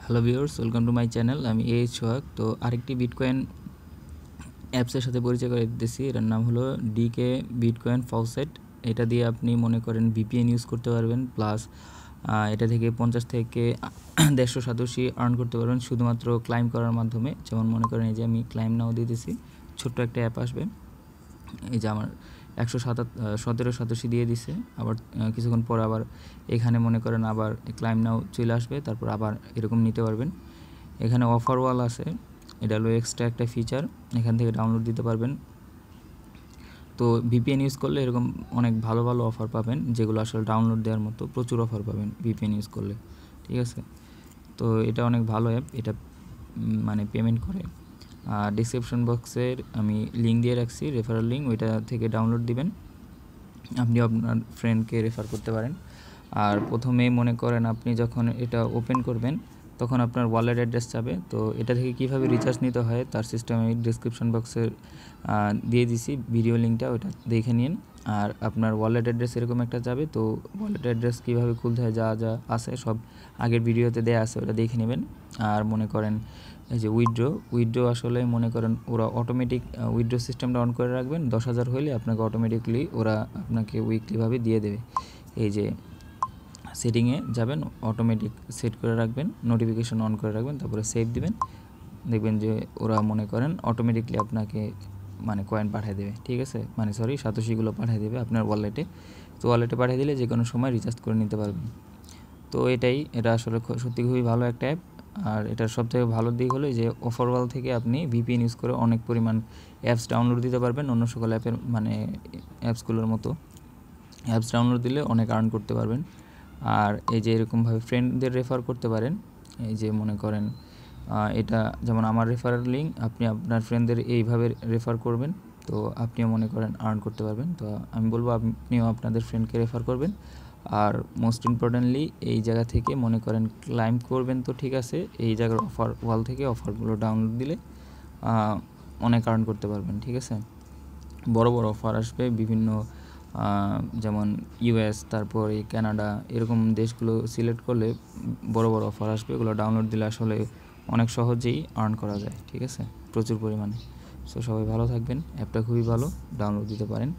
Hello viewers, welcome to my channel. আমি সোহাগ। তো আরেকটি বিটকয়েন অ্যাপসের সাথে পরিচয় করে দিতেছি। এটার নাম হলো ডিকে বিটকয়েন ফাউসেট। এটা দিয়ে আপনি মনে করেন ভিপিএন ইউজ করতে পারবেন, প্লাস এটা থেকে 50 থেকে 150 সাতোশি আর্ন করতে পারবেন শুধুমাত্র ক্লাইম করার মাধ্যমে। যেমন মনে করেন এই যে আমি ক্লাইম নাও দিতেছি, ছোট্ট একটা অ্যাপ আসবে। এই যে আমার 117 সাতোশি দিয়ে দিছে। আবার কিছুক্ষণ পর আবার এখানে মনে করেন আবার ক্লাইম নাও চলে আসবে, তারপর আবার এরকম নিতে পারবেন। এখানে অফার ওয়াল আছে, এটা হলো এক্সট্রা একটা ফিচার, এখান থেকে ডাউনলোড দিতে পারবেন। তো ভিপিএন ইউজ করলে এরকম অনেক ভালো ভালো অফার পাবেন, যেগুলো আসলে ডাউনলোড দেওয়ার মতো প্রচুর অফার পাবেন ভিপিএন ইউজ করলে, ঠিক আছে। তো এটা অনেক ভালো অ্যাপ, এটা মানে পেমেন্ট করে। আর ডিসক্রিপশন বক্সের আমি লিঙ্ক দিয়ে রাখছি, রেফারেল লিঙ্ক, ওইটা থেকে ডাউনলোড দিবেন। আপনি আপনার ফ্রেন্ডকে রেফার করতে পারেন। আর প্রথমেই মনে করেন আপনি যখন এটা ওপেন করবেন তখন আপনার ওয়ালেট অ্যাড্রেস যাবে। তো এটা থেকে কিভাবে রিচার্জ নিতে হয় তার সিস্টেম আমি ডিসক্রিপশন বক্সে দিয়ে দিছি ভিডিও লিঙ্কটা, ওটা দেখে নিন। আর আপনার ওয়ালেট অ্যাড্রেস এরকম একটা যাবে। তো ওয়ালেট অ্যাড্রেস কীভাবে খুলতে হয় যা যা আছে সব আগের ভিডিওতে দেওয়া আছে, ওটা দেখে নেবেন। আর মনে করেন এই যে উইথড্রো আসলে মনে করেন ওরা অটোমেটিক উইথড্রো সিস্টেমটা অন করে রাখবেন। 10,000 হলে আপনাকে অটোমেটিকলি ওরা আপনাকে উইকলিভাবে দিয়ে দেবে। এই যে সেটিংয়ে যাবেন, অটোমেটিক সেট করে রাখবেন, নোটিফিকেশন অন করে রাখবেন, তারপরে সেভ দিবেন। দেখবেন যে ওরা মনে করেন অটোমেটিকলি আপনাকে মানে কয়েন পাঠিয়ে দেবে, ঠিক আছে, মানে সাতোশিগুলো পাঠিয়ে দেবে আপনার ওয়ালেটে। তো ওয়ালেটে পাঠিয়ে দিলে যে কোনো সময় রিচার্জ করে নিতে পারবেন। তো এটা আসলে সত্যি খুবই ভালো একটা অ্যাপ। আর এটার সবথেকে ভালো দিক হলো যে অফারওয়াল থেকে আপনি ভিপিএন ইউজ করে অনেক পরিমাণ অ্যাপস ডাউনলোড দিতে পারবেন। অন্য সকল অ্যাপের মানে অ্যাপসগুলোর মতো অ্যাপস ডাউনলোড দিলে অনেক আর্ন করতে পারবেন। আর এই যে এরকমভাবে ফ্রেন্ডদের রেফার করতে পারেন। এই যে মনে করেন এটা যেমন আমার রেফারেল লিঙ্ক, আপনি আপনার ফ্রেন্ডদের এইভাবে রেফার করবেন, তো আপনিও মনে করেন আর্ন করতে পারবেন। তো আমি বলবো আপনিও আপনাদের ফ্রেন্ডকে রেফার করবেন। আর মোস্ট ইম্পর্টেন্টলি এই জায়গা থেকে মনে করেন ক্লাইম করবেন, তো ঠিক আছে, এই জায়গার অফার ওয়াল থেকে অফারগুলো ডাউনলোড দিলে অনেক আর্ন করতে পারবেন, ঠিক আছে। বড় বড় অফার আসবে বিভিন্ন, যেমন ইউএস, তারপর এই কানাডা, এরকম দেশগুলো সিলেক্ট করলে বড় বড় অফার আসবে। এগুলো ডাউনলোড দিলে আসলে অনেক সহজেই আর্ন করা যায়, ঠিক আছে, প্রচুর পরিমাণে। সো সবাই ভালো থাকবেন, অ্যাপটা খুবই ভালো, ডাউনলোড দিতে পারেন।